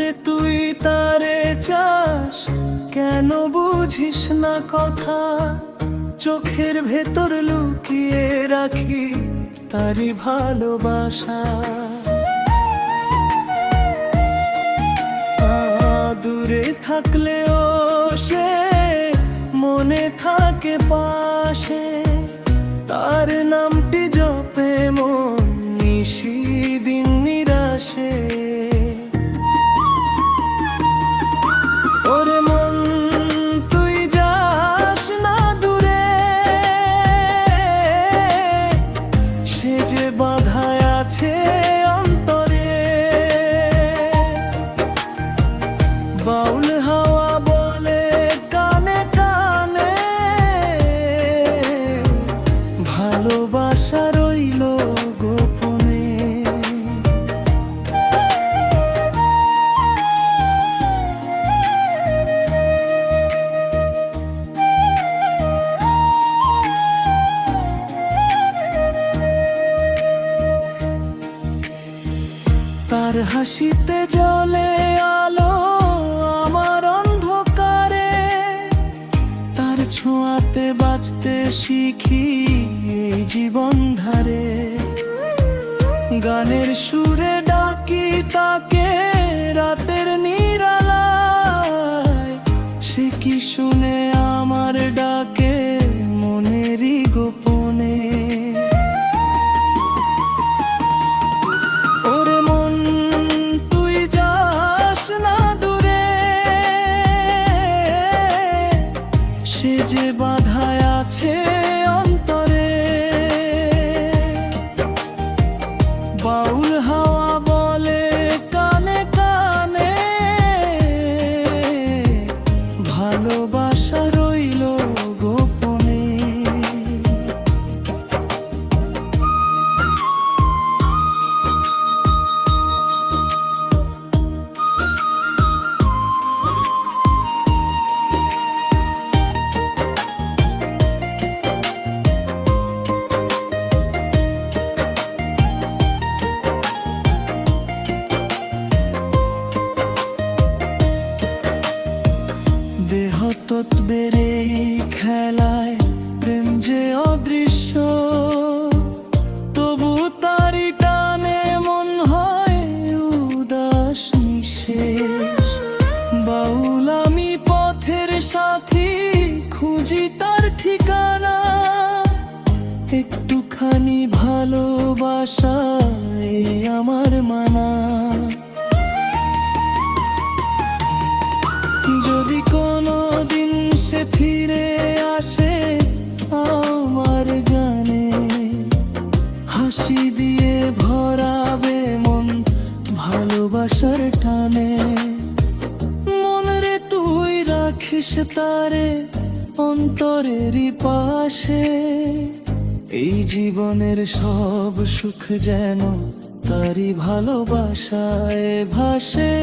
রে তুই তারে চাস, কেন বুঝিস না কথা? চোখের ভেতর লুকিয়ে রাখি তারি ভালোবাসা। দূরে থাকলেও সে মনে থাকে পাশে, তার নামটি জপে মন নিশিদিন নিরাশে। ওরে মন তুই যাস না দূরে, সে যে বাঁধায় আছে অন্তরে। বাউল হাওয়া বলে কানে কানে, ভালোবাসা রইল গোপনে। তার হাসিতে জ্বলে আলো আমার অন্ধকারে, তার ছোঁয়াতে বাঁচতে শিখি এই জীবন ধারে। গানের সুরে ডাকি তাকে রাতের নিরালায়, সে কি শুনে আমার ডাকে মনেরই গোপনে। ওরে মন তুই যাস না দূরে, সে যে বাঁধায় আছে অন্তরে। বাউল হাওয়া বলে কানে কানে, ভালোবাসা রইল গোপনে। দেহ তত্ত্বের এই খেলায় প্রেম যে অদৃশ্য, তবু তারি টানে মন হয় উদাস নিঃশেষ। বাউল আমি পথের সাথী, খুঁজি তার ঠিকানা। একটুখানি ভালোবাসা এই আমার মানা। যদি কোনো দিন সে ফিরে আসে আমার গানে, হাসি দিয়ে ভরাবে মন ভালোবাসার টানে। মন রে তুই রাখিস তারে অন্তরেরই পাশে, এই জীবনের সব সুখ যেন তারি ভালোবাসায় ভাসে।